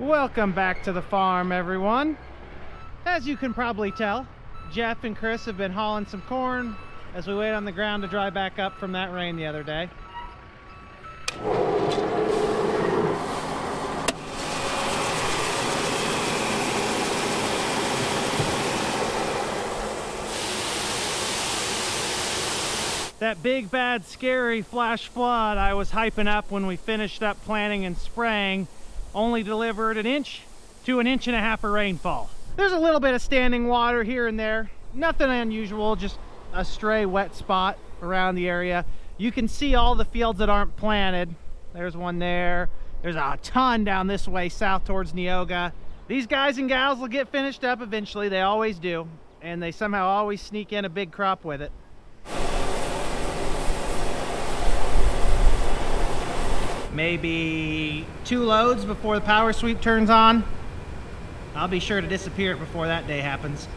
Welcome back to the farm, everyone. As you can probably tell, Jeff and Chris have been hauling some corn as we wait on the ground to dry back up from that rain the other day. That big, bad, scary flash flood I was hyping up when we finished up planting and spraying only delivered 1 inch to 1.5 inches of rainfall. There's a little bit of standing water here and there. Nothing unusual, just a stray wet spot around the area. You can see all the fields that aren't planted. There's one there. There's a ton down this way south towards Neoga. These guys and gals will get finished up eventually. They always do. And they somehow always sneak in a big crop with it. Maybe 2 loads before the power sweep turns on. I'll be sure to disappear before that day happens.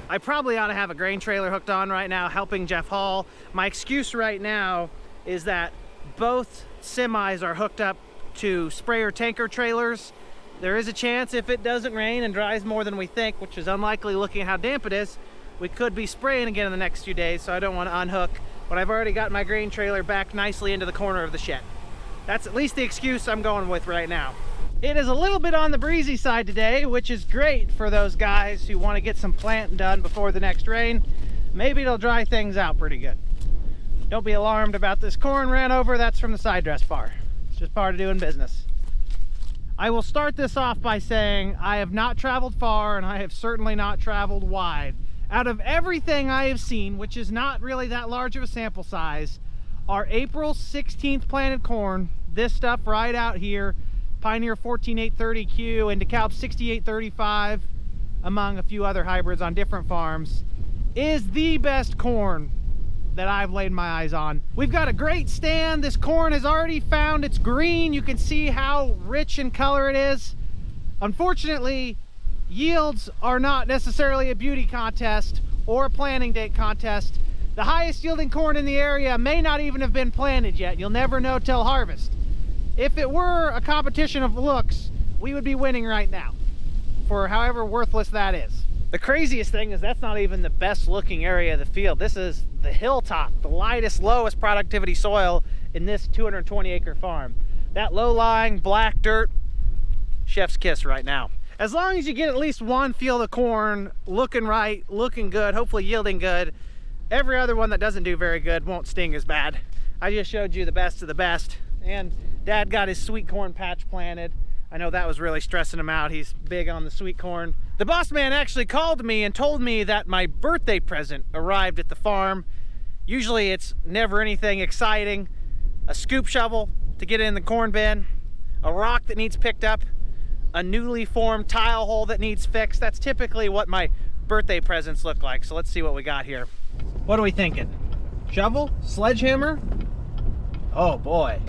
I probably ought to have a grain trailer hooked on right now helping Jeff haul. My excuse right now is that both semis are hooked up to sprayer tanker trailers. There is a chance if it doesn't rain and dries more than we think, which is unlikely looking at how damp it is, we could be spraying again in the next few days, so I don't want to unhook. But I've already got my grain trailer back nicely into the corner of the shed. That's at least the excuse I'm going with right now. It is a little bit on the breezy side today, which is great for those guys who want to get some planting done before the next rain. Maybe it'll dry things out pretty good. Don't be alarmed about this corn ran over. That's from the side dress bar. It's just part of doing business. I will start this off by saying I have not traveled far and I have certainly not traveled wide. Out of everything I have seen, which is not really that large of a sample size, our April 16th planted corn, this stuff right out here, Pioneer 14830Q and DeKalb 6835, among a few other hybrids on different farms, is the best corn that I've laid my eyes on. We've got a great stand. This corn has already found its green. You can see how rich in color it is. Unfortunately, yields are not necessarily a beauty contest or a planting date contest. The highest yielding corn in the area may not even have been planted yet. You'll never know till harvest. If it were a competition of looks, we would be winning right now, for however worthless that is. The craziest thing is that's not even the best looking area of the field. This is the hilltop, the lightest, lowest productivity soil in this 220 acre farm. That low-lying black dirt, chef's kiss right now. As long as you get at least one field of corn looking right, looking good, hopefully yielding good, every other one that doesn't do very good won't sting as bad. I just showed you the best of the best. And Dad got his sweet corn patch planted. I know that was really stressing him out. He's big on the sweet corn. The boss man actually called me and told me that my birthday present arrived at the farm. Usually it's never anything exciting. A scoop shovel to get in the corn bin, a rock that needs picked up, a newly formed tile hole that needs fixed. That's typically what my birthday presents look like. So let's see what we got here. What are we thinking? Shovel? Sledgehammer? Oh boy.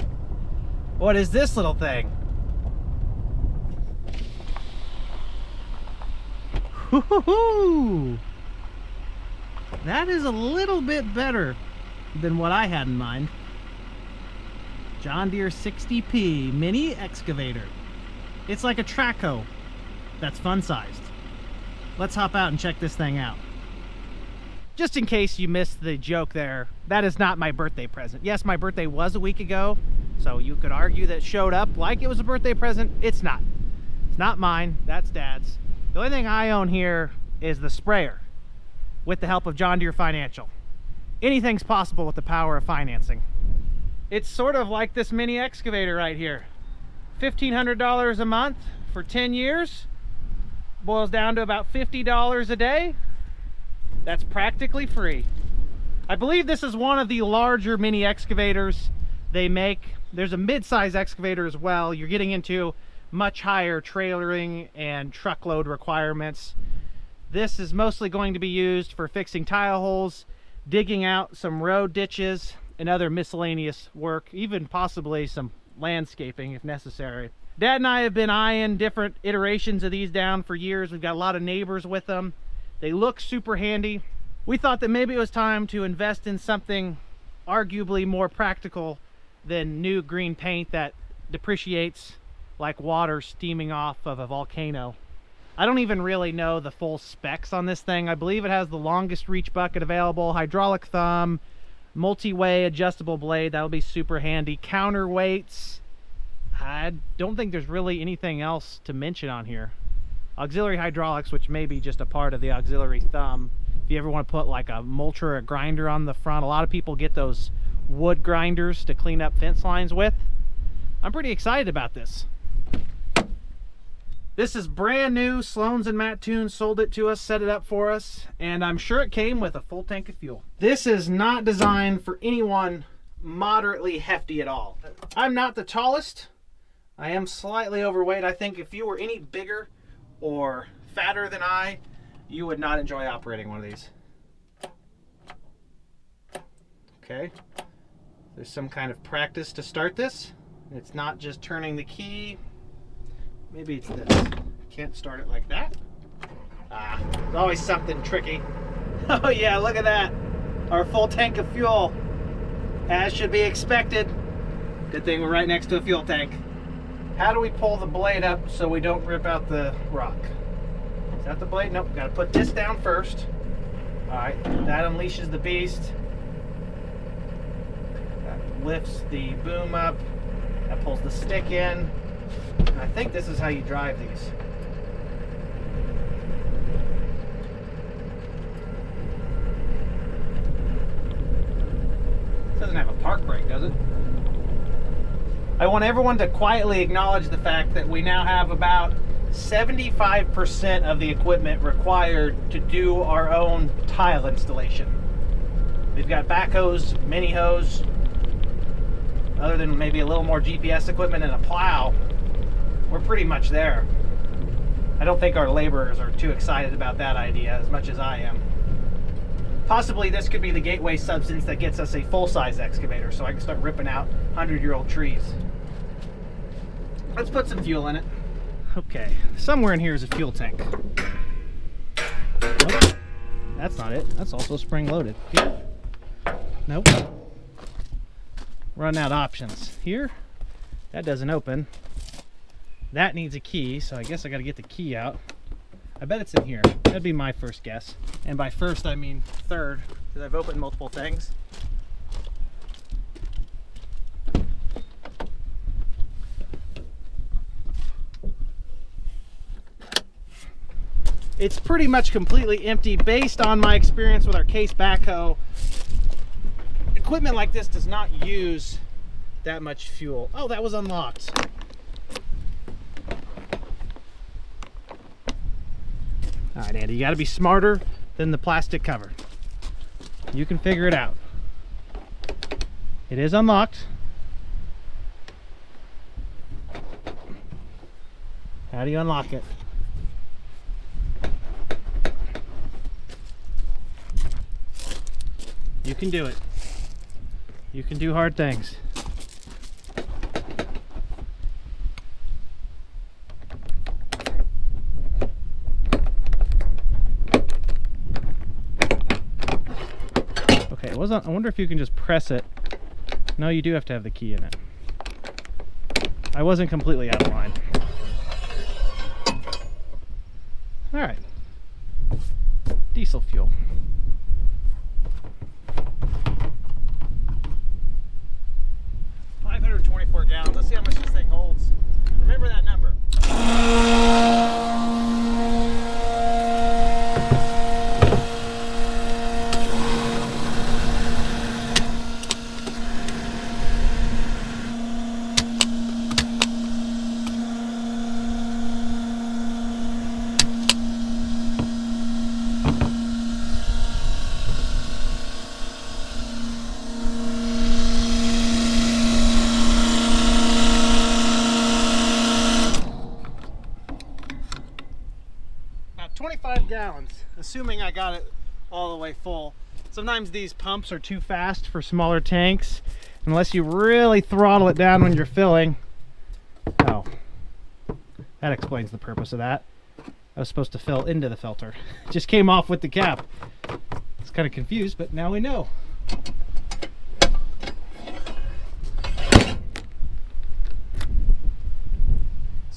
What is this little thing? Woo-hoo-hoo! That is a little bit better than what I had in mind. John Deere 60P mini excavator. It's like a track hoe that's fun-sized. Let's hop out and check this thing out. Just in case you missed the joke there, that is not my birthday present. Yes, my birthday was a week ago, so you could argue that it showed up like it was a birthday present. It's not. It's not mine. That's Dad's. The only thing I own here is the sprayer with the help of John Deere Financial. Anything's possible with the power of financing. It's sort of like this mini excavator right here. $1,500 a month for 10 years. Boils down to about $50 a day. That's practically free. I believe this is one of the larger mini excavators they make. There's a mid-size excavator as well. You're getting into much higher trailering and truckload requirements. This is mostly going to be used for fixing tile holes, digging out some road ditches, and other miscellaneous work, even possibly some landscaping if necessary. Dad and I have been eyeing different iterations of these down for years. We've got a lot of neighbors with them. They look super handy. We thought that maybe it was time to invest in something arguably more practical than new green paint that depreciates like water steaming off of a volcano. I don't even really know the full specs on this thing. I believe it has the longest reach bucket available, hydraulic thumb, multi-way adjustable blade. That'll be super handy. Counterweights. I don't think there's really anything else to mention on here. Auxiliary hydraulics, which may be just a part of the auxiliary thumb. If you ever want to put like a mulcher or a grinder on the front, a lot of people get those wood grinders to clean up fence lines with. I'm pretty excited about this. This is brand new. Sloan's and Matt Toon sold it to us, set it up for us, and I'm sure it came with a full tank of fuel. This is not designed for anyone moderately hefty at all. I'm not the tallest. I am slightly overweight. I think if you were any bigger or fatter than I, you would not enjoy operating one of these. Okay, there's some kind of practice to start this. It's not just turning the key. Maybe it's this. Can't start it like that. Ah, there's always something tricky. Oh yeah, look at that. Our full tank of fuel, as should be expected. Good thing we're right next to a fuel tank. How do we pull the blade up so we don't rip out the rock? Is that the blade? Nope, gotta put this down first. All right, that unleashes the beast. That lifts the boom up. That pulls the stick in. And I think this is how you drive these. It doesn't have a park brake, does it? I want everyone to quietly acknowledge the fact that we now have about 75% of the equipment required to do our own tile installation. We've got backhoes, mini hose, other than maybe a little more GPS equipment and a plow. We're pretty much there. I don't think our laborers are too excited about that idea as much as I am. Possibly this could be the gateway substance that gets us a full-size excavator so I can start ripping out 100-year-old trees. Let's put some fuel in it. Okay, somewhere in here is a fuel tank. Nope, that's not it. That's also spring-loaded. Here. Nope. Run out options. Here, that doesn't open. That needs a key, so I guess I gotta get the key out. I bet it's in here. That'd be my first guess. And by first, I mean third, because I've opened multiple things. It's pretty much completely empty based on my experience with our case backhoe. Equipment like this does not use that much fuel. Oh, that was unlocked. All right, Andy, you got to be smarter than the plastic cover. You can figure it out. It is unlocked. How do you unlock it? You can do it. You can do hard things. Okay, I wonder if you can just press it. No, you do have to have the key in it. I wasn't completely out of line. All right. Diesel fuel. Gallons. Let's see how much this thing holds. Remember that number. Gallons, assuming I got it all the way full. Sometimes these pumps are too fast for smaller tanks unless you really throttle it down when you're filling. Oh, that explains the purpose of that. I was supposed to fill into the filter. It just came off with the cap. It's kind of confused, but now we know.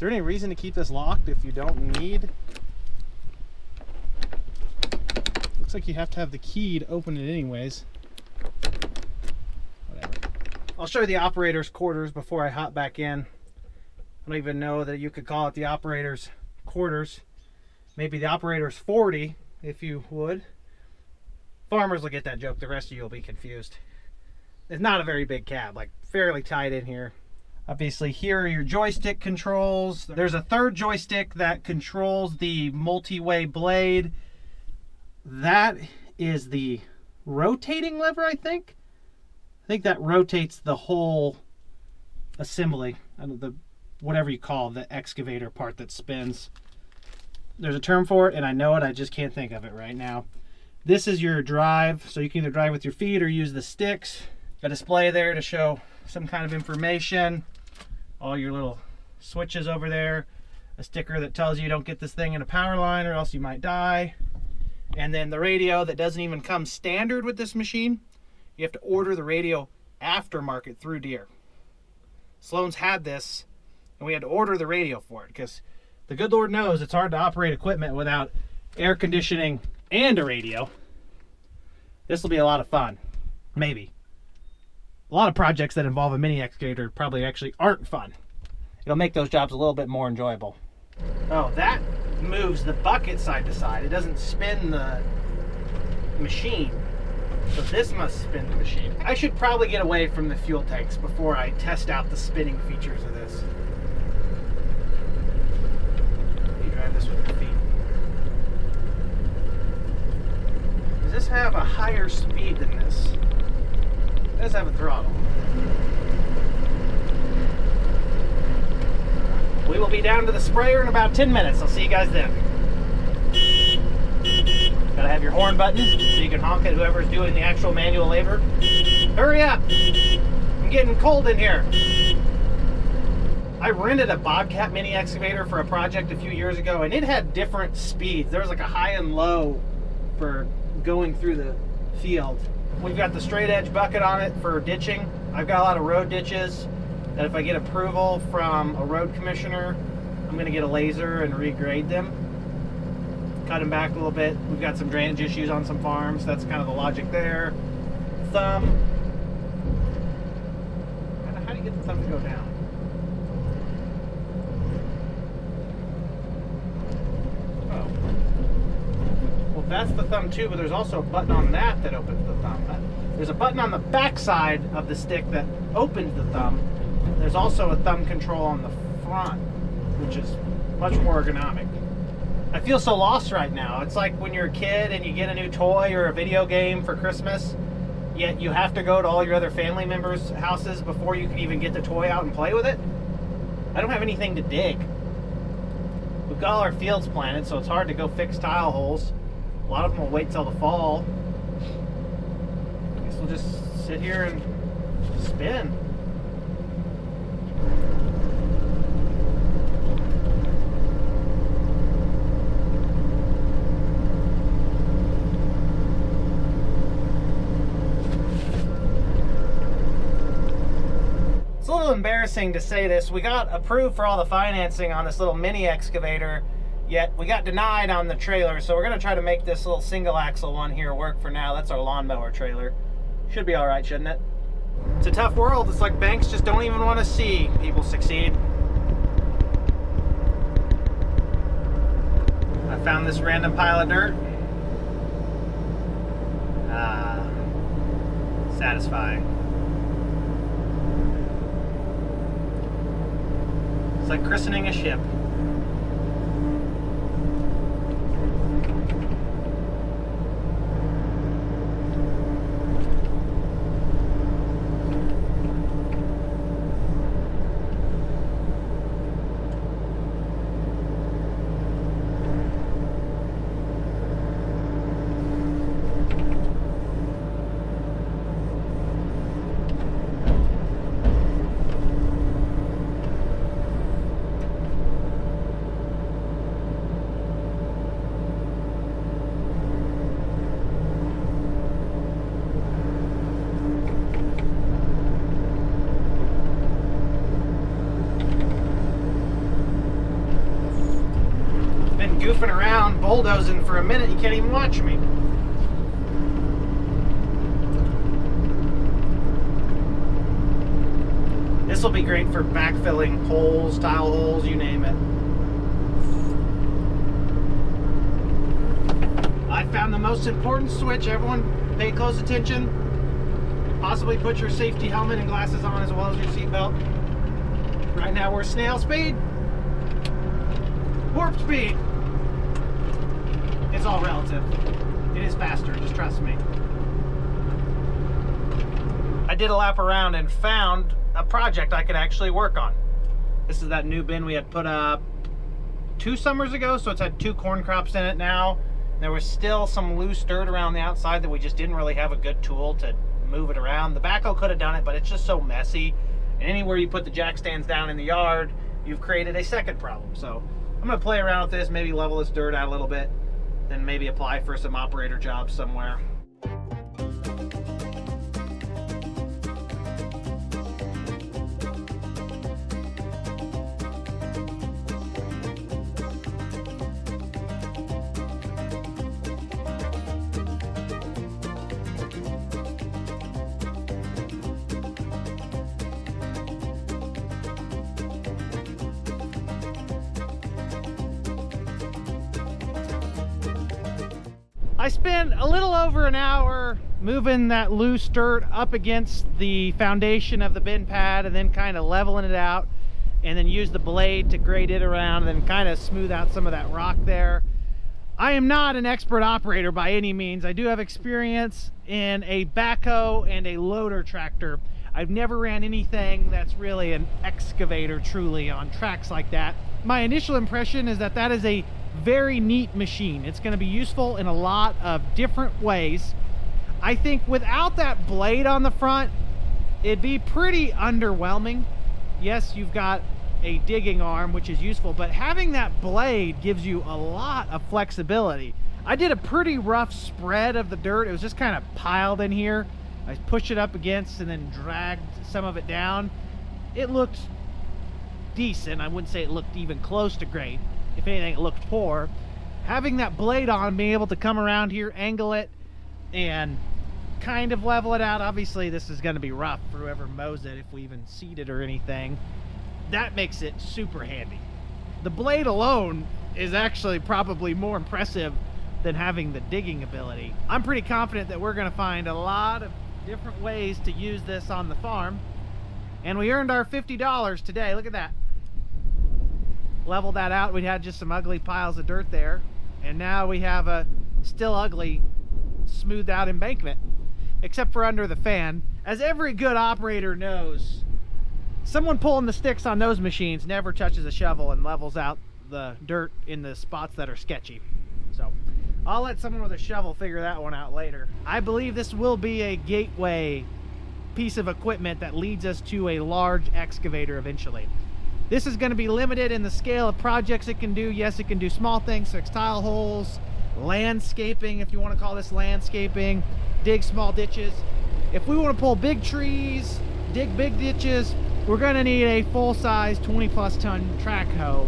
there any reason to keep this locked if you don't need? Looks like you have to have the key to open it anyways. Whatever. I'll show you the operator's quarters before I hop back in. I don't even know that you could call it the operator's quarters. Maybe the operator's 40, if you would. Farmers will get that joke. The rest of you will be confused. It's not a very big cab, like fairly tight in here. Obviously, here are your joystick controls. There's a third joystick that controls the multi-way blade. That is the rotating lever, I think. I think that rotates the whole assembly, whatever you call the excavator part that spins. There's a term for it, and I know it, I just can't think of it right now. This is your drive, so you can either drive with your feet or use the sticks. A display there to show some kind of information. All your little switches over there. A sticker that tells you don't get this thing in a power line or else you might die. And then the radio that doesn't even come standard with this machine. You have to order the radio aftermarket through Deere. Sloan's had this, and we had to order the radio for it because the good Lord knows it's hard to operate equipment without air conditioning and a radio. This will be a lot of fun. Maybe. A lot of projects that involve a mini excavator probably actually aren't fun. It'll make those jobs a little bit more enjoyable. Oh, that moves the bucket side to side. It doesn't spin the machine. So this must spin the machine. I should probably get away from the fuel tanks before I test out the spinning features of this. You drive this with your feet. Does this have a higher speed than this? It does have a throttle. We will be down to the sprayer in about 10 minutes. I'll see you guys then. Gotta have your horn button so you can honk at whoever's doing the actual manual labor. Hurry up! I'm getting cold in here. I rented a Bobcat mini excavator for a project a few years ago, and it had different speeds. There was like a high and low for going through the field. We've got the straight edge bucket on it for ditching. I've got a lot of road ditches that if I get approval from a road commissioner, I'm gonna get a laser and regrade them. Cut them back a little bit. We've got some drainage issues on some farms. That's kind of the logic there. Thumb. How do you get the thumb to go down? Oh. Well, that's the thumb too, but there's also a button on that that opens the thumb. There's a button on the back side of the stick that opens the thumb. There's also a thumb control on the front, which is much more ergonomic. I feel so lost right now. It's like when you're a kid and you get a new toy or a video game for Christmas, yet you have to go to all your other family members' houses before you can even get the toy out and play with it. I don't have anything to dig. We've got all our fields planted, so it's hard to go fix tile holes. A lot of them will wait till the fall. I guess we'll just sit here and spin. Embarrassing to say this. We got approved for all the financing on this little mini excavator, yet we got denied on the trailer, so we're going to try to make this little single axle one here work for now. That's our lawnmower trailer. Should be alright, shouldn't it? It's a tough world. It's like banks just don't even want to see people succeed. I found this random pile of dirt. Satisfying. It's like christening a ship. bulldozing for a minute, you can't even watch me. This will be great for backfilling holes, tile holes, you name it. I found the most important switch. Everyone pay close attention. Possibly put your safety helmet and glasses on as well as your seatbelt. Right now we're snail speed. Warp speed. It's all relative. It is faster, just trust me. I did a lap around and found a project I could actually work on. This is that new bin we had put up 2 summers ago, so it's had 2 corn crops in it now. There was still some loose dirt around the outside that we just didn't really have a good tool to move it around. The backhoe could have done it, but it's just so messy. And anywhere you put the jack stands down in the yard, you've created a second problem. So I'm gonna play around with this, maybe level this dirt out a little bit, then maybe apply for some operator jobs somewhere. I spent a little over an hour moving that loose dirt up against the foundation of the bin pad and then kind of leveling it out, and then use the blade to grade it around and then kind of smooth out some of that rock there. I am not an expert operator by any means. I do have experience in a backhoe and a loader tractor. I've never ran anything that's really an excavator truly on tracks like that. My initial impression is that that is a very neat machine. It's going to be useful in a lot of different ways. I think without that blade on the front, it'd be pretty underwhelming. Yes, you've got a digging arm, which is useful, but having that blade gives you a lot of flexibility. I did a pretty rough spread of the dirt. It was just kind of piled in here. I pushed it up against and then dragged some of it down. It looked decent. I wouldn't say it looked even close to great. If anything, it looked poor. Having that blade on, being able to come around here, angle it, and kind of level it out. Obviously, this is going to be rough for whoever mows it, if we even seed it or anything. That makes it super handy. The blade alone is actually probably more impressive than having the digging ability. I'm pretty confident that we're going to find a lot of different ways to use this on the farm. And we earned our $50 today. Look at that. Leveled that out. We had just some ugly piles of dirt there, and now we have a still ugly smoothed out embankment, except for under the fan. As every good operator knows, someone pulling the sticks on those machines never touches a shovel and levels out the dirt in the spots that are sketchy. So I'll let someone with a shovel figure that one out later. I believe this will be a gateway piece of equipment that leads us to a large excavator eventually. This is going to be limited in the scale of projects it can do. Yes, it can do small things, 6 tile holes, landscaping, if you want to call this landscaping, dig small ditches. If we want to pull big trees, dig big ditches, we're going to need a full-size 20+ ton track hoe.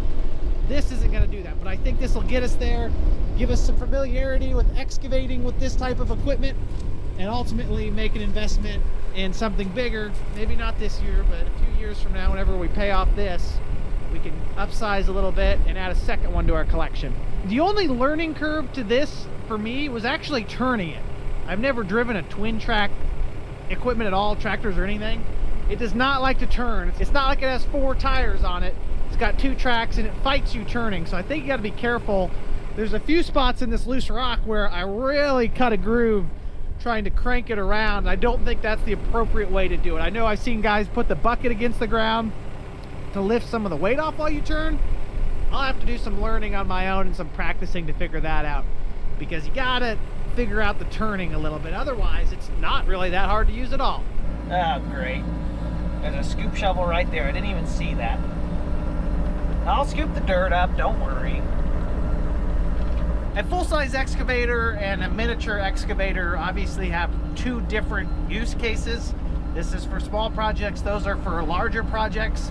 This isn't going to do that, but I think this will get us there, give us some familiarity with excavating with this type of equipment, and ultimately make an investment in something bigger. Maybe not this year, but a few years from now, whenever we pay off this, we can upsize a little bit and add a second one to our collection. The only learning curve to this for me was actually turning it. I've never driven a twin track equipment at all, tractors or anything. It does not like to turn. It's not like it has 4 tires on it. It's got 2 tracks and it fights you turning. So I think you got to be careful. There's a few spots in this loose rock where I really cut a groove trying to crank it around. I don't think that's the appropriate way to do it. I know I've seen guys put the bucket against the ground to lift some of the weight off while you turn. I'll have to do some learning on my own and some practicing to figure that out, because you gotta figure out the turning a little bit. Otherwise, it's not really that hard to use at all. Oh, great. There's a scoop shovel right there. I didn't even see that. I'll scoop the dirt up, don't worry. A full-size excavator and a miniature excavator obviously have 2 different use cases. This is for small projects, those are for larger projects.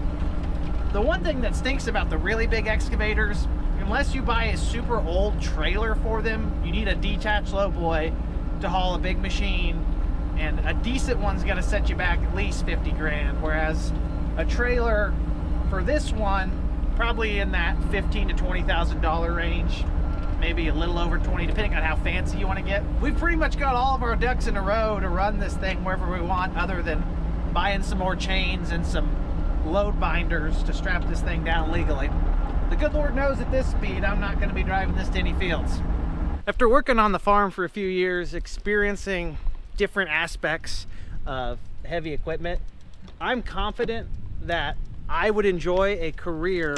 The one thing that stinks about the really big excavators, unless you buy a super old trailer for them, you need a detached lowboy to haul a big machine, and a decent one's gonna set you back at least 50 grand, whereas a trailer for this one, probably in that $15,000 to $20,000 range, maybe a little over 20, depending on how fancy you want to get. We've pretty much got all of our ducks in a row to run this thing wherever we want, other than buying some more chains and some load binders to strap this thing down legally. The good Lord knows at this speed, I'm not going to be driving this to any fields. After working on the farm for a few years, experiencing different aspects of heavy equipment, I'm confident that I would enjoy a career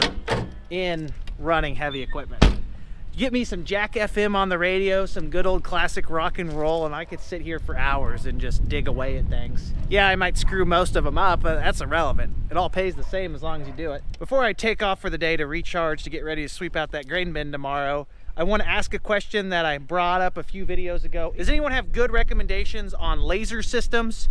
in running heavy equipment. Get me some Jack FM on the radio, some good old classic rock and roll, and I could sit here for hours and just dig away at things. Yeah, I might screw most of them up, but that's irrelevant. It all pays the same as long as you do it. Before I take off for the day to recharge to get ready to sweep out that grain bin tomorrow, I want to ask a question that I brought up a few videos ago. Does anyone have good recommendations on laser systems?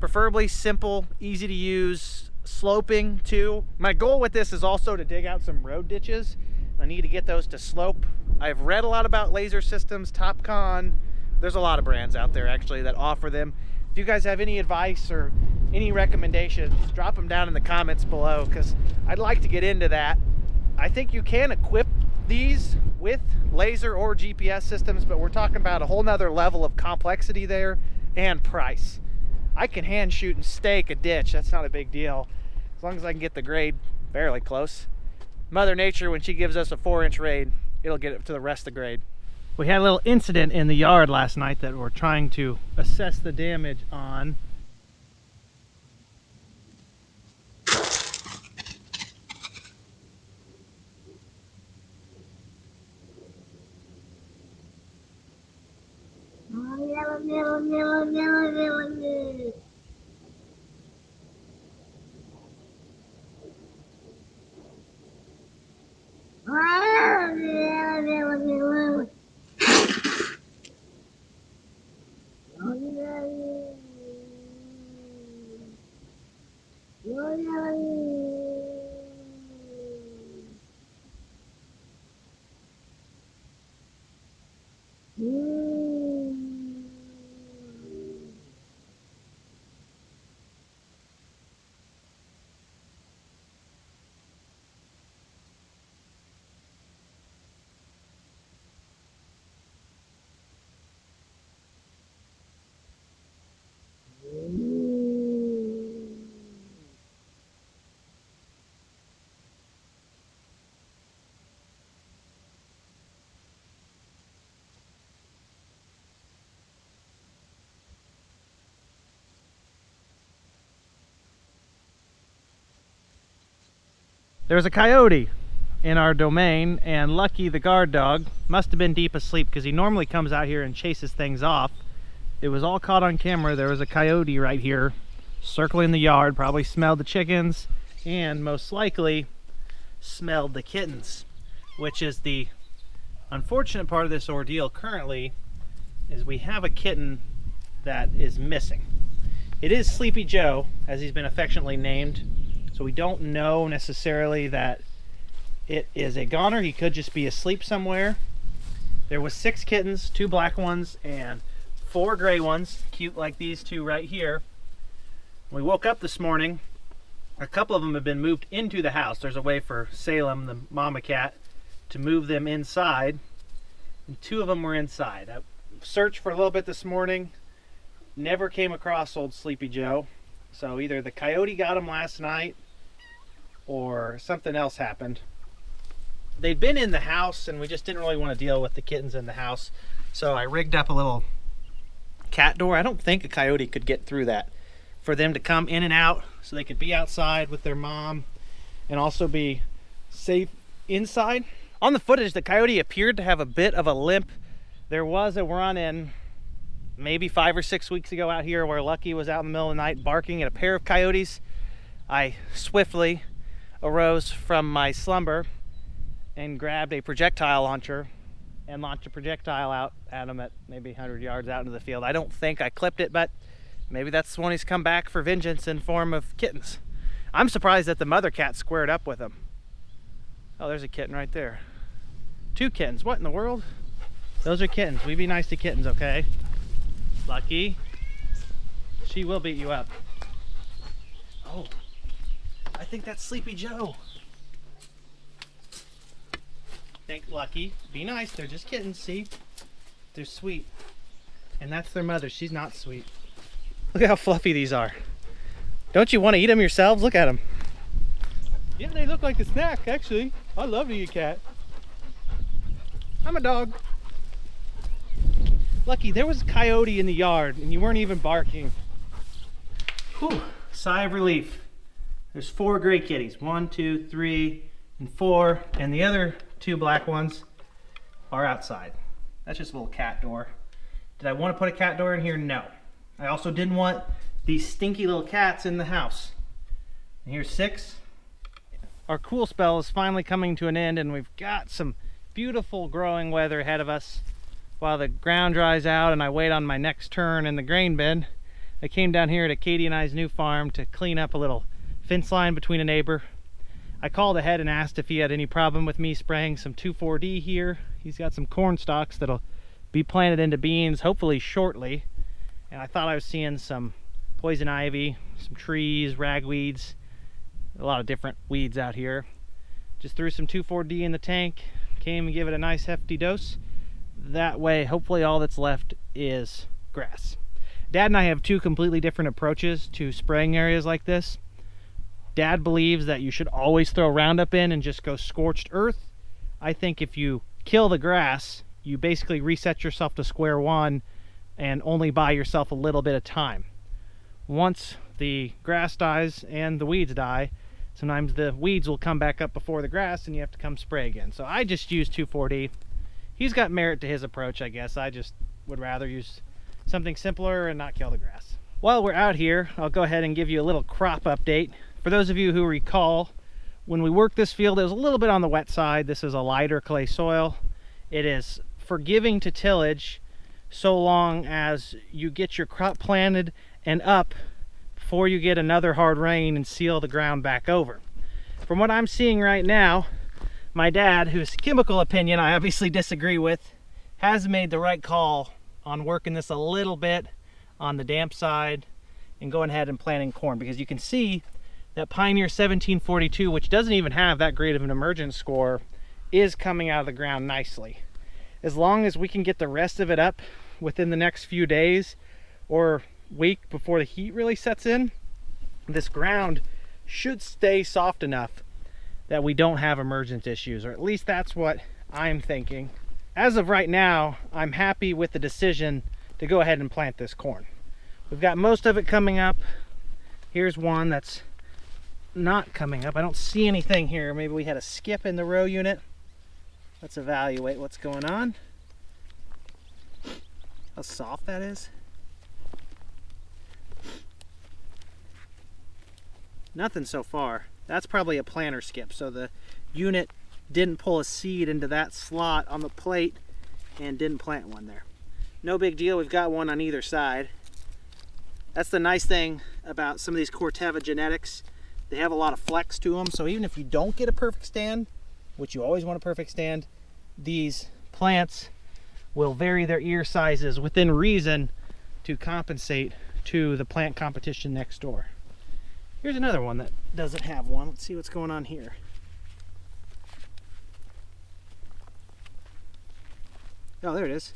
Preferably simple, easy to use, sloping too. My goal with this is also to dig out some road ditches. I need to get those to slope. I've read a lot about laser systems, TopCon. There's a lot of brands out there actually that offer them. If you guys have any advice or any recommendations, drop them down in the comments below, because I'd like to get into that. I think you can equip these with laser or GPS systems, but we're talking about a whole nother level of complexity there and price. I can hand shoot and stake a ditch. That's not a big deal, as long as I can get the grade fairly close. Mother Nature, when she gives us a 4-inch raid, it'll get it to the rest of the grade. We had a little incident in the yard last night that we're trying to assess the damage on. There was a coyote in our domain, and Lucky, the guard dog, must have been deep asleep because he normally comes out here and chases things off. It was all caught on camera. There was a coyote right here circling the yard, probably smelled the chickens, and most likely smelled the kittens, which is the unfortunate part of this ordeal currently, is we have a kitten that is missing. It is Sleepy Joe, as he's been affectionately named. So we don't know necessarily that it is a goner. He could just be asleep somewhere. There was 6 kittens, 2 black ones and 4 gray ones, cute like these 2 right here. When we woke up this morning, a couple of them have been moved into the house. There's a way for Salem, the mama cat, to move them inside, and 2 of them were inside. I searched for a little bit this morning, never came across old Sleepy Joe. So either the coyote got him last night or something else happened. They'd been in the house and we just didn't really want to deal with the kittens in the house. So I rigged up a little cat door. I don't think a coyote could get through that, for them to come in and out so they could be outside with their mom and also be safe inside. On the footage, the coyote appeared to have a bit of a limp. There was a run-in maybe 5 or 6 weeks ago out here where Lucky was out in the middle of the night barking at a pair of coyotes. I swiftly arose from my slumber and grabbed a projectile launcher and launched a projectile out at him at maybe 100 yards out into the field. I don't think I clipped it, but maybe that's when he's come back for vengeance in form of kittens. I'm surprised that the mother cat squared up with him. Oh, there's a kitten right there. 2 kittens. What in the world? Those are kittens. We be nice to kittens, okay? Lucky. She will beat you up. Oh, I think that's Sleepy Joe. Thank Lucky. Be nice. They're just kittens, see? They're sweet. And that's their mother. She's not sweet. Look at how fluffy these are. Don't you want to eat them yourselves? Look at them. Yeah, they look like a snack, actually. I love to eat a cat. I'm a dog. Lucky, there was a coyote in the yard and you weren't even barking. Whew, sigh of relief. There's 4 gray kitties. 1, 2, 3, and 4. And the other 2 black ones are outside. That's just a little cat door. Did I want to put a cat door in here? No. I also didn't want these stinky little cats in the house. And here's 6. Our cool spell is finally coming to an end and we've got some beautiful growing weather ahead of us. While the ground dries out and I wait on my next turn in the grain bin, I came down here to Katie and I's new farm to clean up a little fence line between a neighbor. I called ahead and asked if he had any problem with me spraying some 2,4-D here. He's got some corn stalks that'll be planted into beans hopefully shortly. And I thought I was seeing some poison ivy, some trees, ragweeds, a lot of different weeds out here. Just threw some 2,4-D in the tank, came and gave it a nice hefty dose. That way, hopefully all that's left is grass. Dad and I have 2 completely different approaches to spraying areas like this. Dad believes that you should always throw Roundup in and just go scorched earth. I think if you kill the grass, you basically reset yourself to square one and only buy yourself a little bit of time. Once the grass dies and the weeds die, sometimes the weeds will come back up before the grass and you have to come spray again. So I just use 2,4-D. He's got merit to his approach, I guess. I just would rather use something simpler and not kill the grass. While we're out here, I'll go ahead and give you a little crop update. For those of you who recall, when we worked this field, it was a little bit on the wet side. This is a lighter clay soil. It is forgiving to tillage so long as you get your crop planted and up before you get another hard rain and seal the ground back over. From what I'm seeing right now, my dad, whose chemical opinion I obviously disagree with, has made the right call on working this a little bit on the damp side and going ahead and planting corn, because you can see that Pioneer 1742, which doesn't even have that great of an emergence score, is coming out of the ground nicely. As long as we can get the rest of it up within the next few days or week before the heat really sets in, this ground should stay soft enough that we don't have emergence issues, or at least that's what I'm thinking. As of right now, I'm happy with the decision to go ahead and plant this corn. We've got most of it coming up. Here's one that's not coming up. I don't see anything here. Maybe we had a skip in the row unit. Let's evaluate what's going on. How soft that is. Nothing so far. That's probably a planter skip. So the unit didn't pull a seed into that slot on the plate and didn't plant one there. No big deal. We've got one on either side. That's the nice thing about some of these Corteva genetics. They have a lot of flex to them. So even if you don't get a perfect stand, which you always want a perfect stand, these plants will vary their ear sizes within reason to compensate to the plant competition next door. Here's another one that doesn't have one. Let's see what's going on here. Oh, there it is.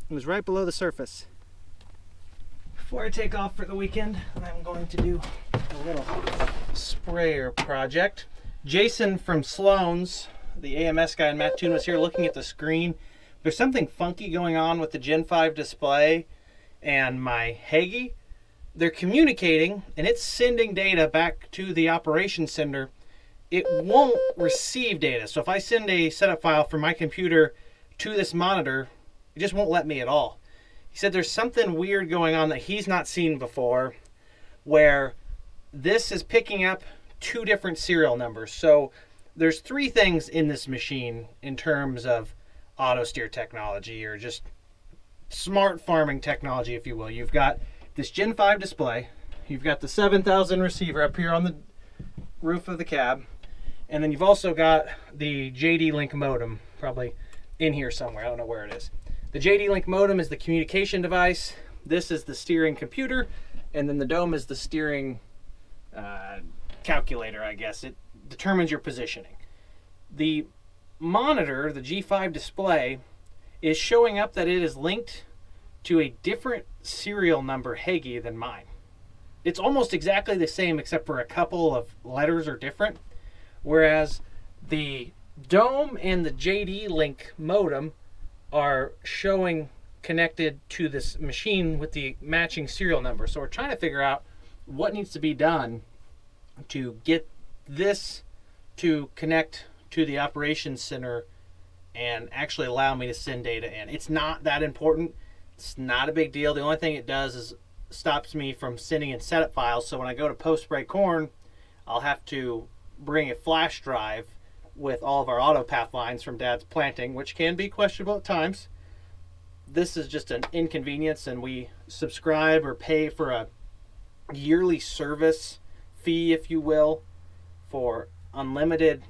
It was right below the surface. Before I take off for the weekend, I'm going to do a little sprayer project. Jason from Sloan's, the AMS guy, and Matt Toon was here looking at the screen. There's something funky going on with the Gen 5 display and my Hagee. They're communicating and it's sending data back to the operations center. It won't receive data. So if I send a setup file from my computer to this monitor, it just won't let me at all. He said there's something weird going on that he's not seen before, where this is picking up 2 different serial numbers. So there's 3 things in this machine in terms of auto steer technology, or just smart farming technology, if you will. You've got this Gen 5 display, you've got the 7000 receiver up here on the roof of the cab, and then you've also got the JD Link modem probably in here somewhere. I don't know where it is. The JD-Link modem is the communication device. This is the steering computer, and then the dome is the steering calculator, I guess. It determines your positioning. The monitor, the G5 display, is showing up that it is linked to a different serial number Hagee than mine. It's almost exactly the same except for a couple of letters are different, whereas the dome and the JD-Link modem are showing connected to this machine with the matching serial number. So we're trying to figure out what needs to be done to get this to connect to the operations center and actually allow me to send data in. It's not that important. It's not a big deal. The only thing it does is stops me from sending in setup files. So when I go to post-spray corn, I'll have to bring a flash drive with all of our AutoPath lines from Dad's planting, which can be questionable at times. This is just an inconvenience, and we subscribe or pay for a yearly service fee, if you will, for unlimited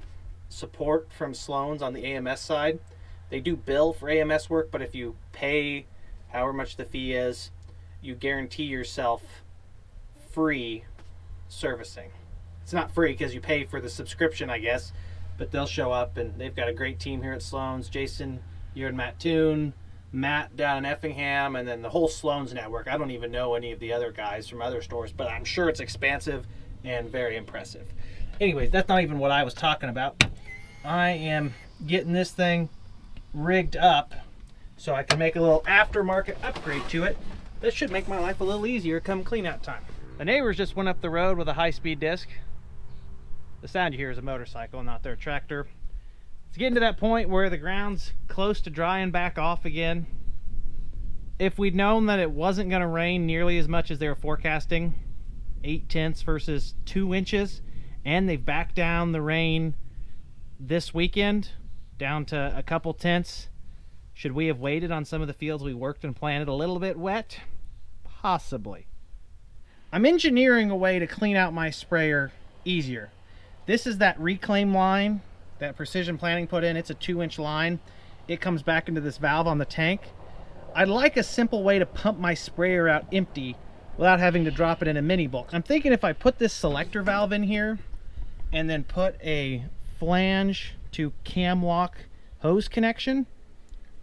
support from Sloan's on the AMS side. They do bill for AMS work, but if you pay however much the fee is, you guarantee yourself free servicing. It's not free because you pay for the subscription, I guess, but they'll show up, and they've got a great team here at Sloan's. Jason, you and Matt Toon, Matt down in Effingham, and then the whole Sloan's network. I don't even know any of the other guys from other stores, but I'm sure it's expansive and very impressive. Anyways, that's not even what I was talking about. I am getting this thing rigged up so I can make a little aftermarket upgrade to it. This should make my life a little easier come clean out time. The neighbors just went up the road with a high-speed disc. The sound you hear is a motorcycle, not their tractor. It's getting to that point where the ground's close to drying back off again. If we'd known that it wasn't going to rain nearly as much as they were forecasting, 0.8 versus 2 inches, and they've backed down the rain this weekend down to a couple tenths, should we have waited on some of the fields we worked and planted a little bit wet? Possibly. I'm engineering a way to clean out my sprayer easier. This is that reclaim line that Precision Planting put in. It's a 2-inch line. It comes back into this valve on the tank. I'd like a simple way to pump my sprayer out empty without having to drop it in a mini bulk. I'm thinking if I put this selector valve in here and then put a flange to cam lock hose connection,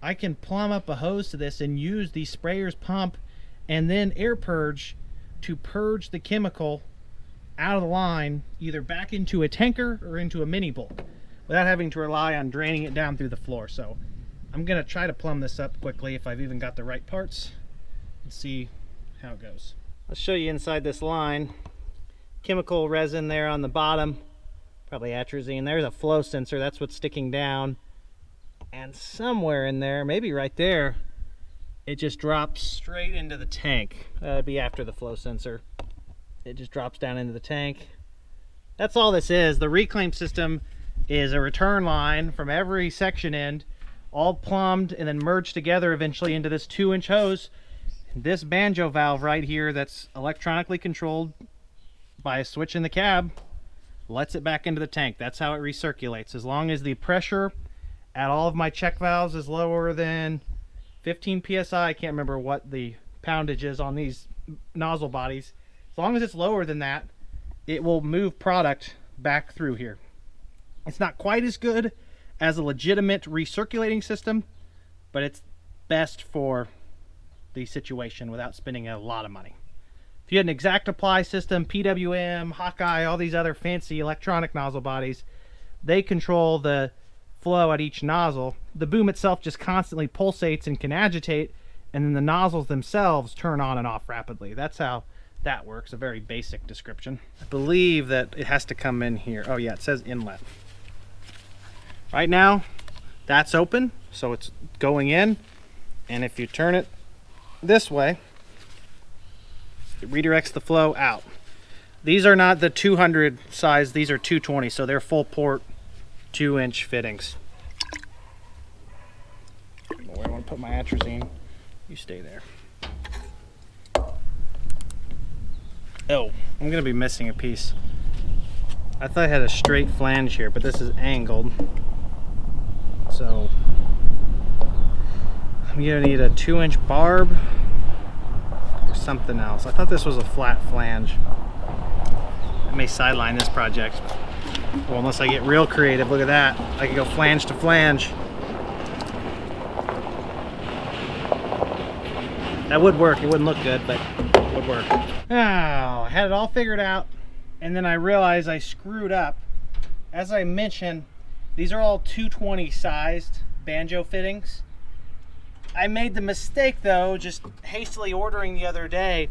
I can plumb up a hose to this and use the sprayer's pump and then air purge to purge the chemical out of the line, either back into a tanker or into a mini bulk, without having to rely on draining it down through the floor. So I'm gonna try to plumb this up quickly if I've even got the right parts and see how it goes. I'll show you inside this line. Chemical resin there on the bottom, probably atrazine. There's a flow sensor, that's what's sticking down. And somewhere in there, maybe right there, it just drops straight into the tank. That'd be after the flow sensor. It just drops down into the tank. That's all this is. The reclaim system is a return line from every section end, all plumbed and then merged together eventually into this 2-inch hose. This banjo valve right here that's electronically controlled by a switch in the cab lets it back into the tank. That's how it recirculates. As long as the pressure at all of my check valves is lower than 15 psi, I can't remember what the poundage is on these nozzle bodies. As long as it's lower than that, it will move product back through here. It's not quite as good as a legitimate recirculating system, but it's best for the situation without spending a lot of money. If you had an exact apply system, PWM, Hawkeye, all these other fancy electronic nozzle bodies, they control the flow at each nozzle. The boom itself just constantly pulsates and can agitate, and then the nozzles themselves turn on and off rapidly. That's how that works. A very basic description. I believe that it has to come in here. Oh yeah, it says inlet. Right now, that's open, so it's going in, and if you turn it this way, it redirects the flow out. These are not the 200 size, these are 220, so they're full port 2-inch fittings. I don't know where I want to put my atrazine. You stay there. Oh, I'm gonna be missing a piece. I thought I had a straight flange here, but this is angled. So I'm gonna need a 2-inch barb or something else. I thought this was a flat flange. I may sideline this project. Well, unless I get real creative, look at that. I can go flange to flange. That would work. It wouldn't look good, but it would work. Oh, I had it all figured out, and then I realized I screwed up. As I mentioned, these are all 220 sized banjo fittings. I made the mistake though, just hastily ordering the other day,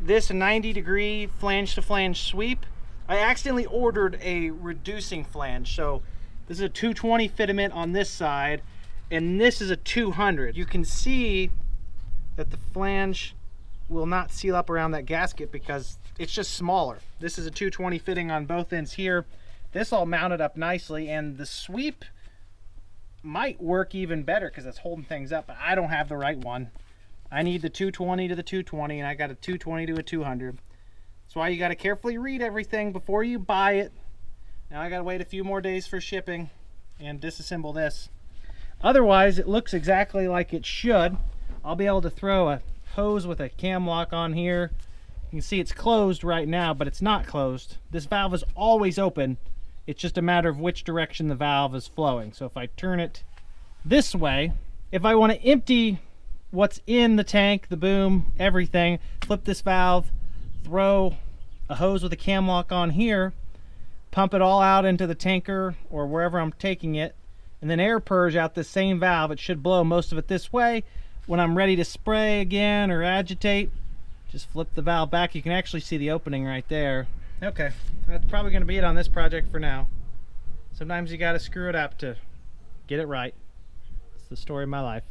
this 90-degree flange to flange sweep. I accidentally ordered a reducing flange. So this is a 220 fitment on this side, and this is a 200. You can see that the flange will not seal up around that gasket because it's just smaller. This is a 220 fitting on both ends here. This all mounted up nicely, and the sweep might work even better because it's holding things up, but I don't have the right one. I need the 220 to the 220, and I got a 220 to a 200. That's why you got to carefully read everything before you buy it. Now I got to wait a few more days for shipping and disassemble this. Otherwise, it looks exactly like it should. I'll be able to throw a hose with a cam lock on here. You can see it's closed right now, but it's not closed. This valve is always open. It's just a matter of which direction the valve is flowing. So if I turn it this way, if I want to empty what's in the tank, the boom, everything, flip this valve, throw a hose with a cam lock on here, pump it all out into the tanker or wherever I'm taking it, and then air purge out this same valve. It should blow most of it this way. When I'm ready to spray again or agitate, just flip the valve back. You can actually see the opening right there. Okay, that's probably going to be it on this project for now. Sometimes you got to screw it up to get it right. It's the story of my life.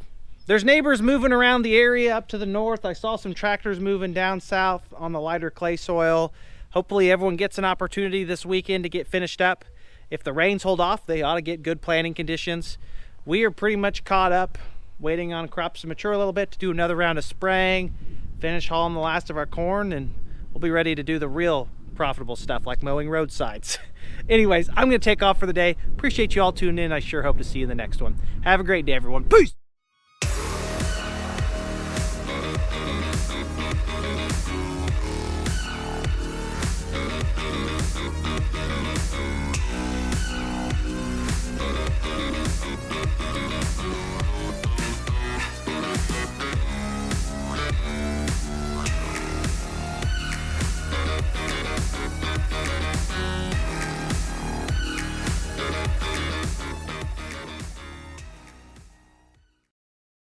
There's neighbors moving around the area up to the north. I saw some tractors moving down south on the lighter clay soil. Hopefully everyone gets an opportunity this weekend to get finished up. If the rains hold off, they ought to get good planting conditions. We are pretty much caught up, waiting on crops to mature a little bit to do another round of spraying, finish hauling the last of our corn, and we'll be ready to do the real profitable stuff like mowing roadsides. Anyways, I'm going to take off for the day. Appreciate you all tuning in. I sure hope to see you in the next one. Have a great day, everyone. Peace!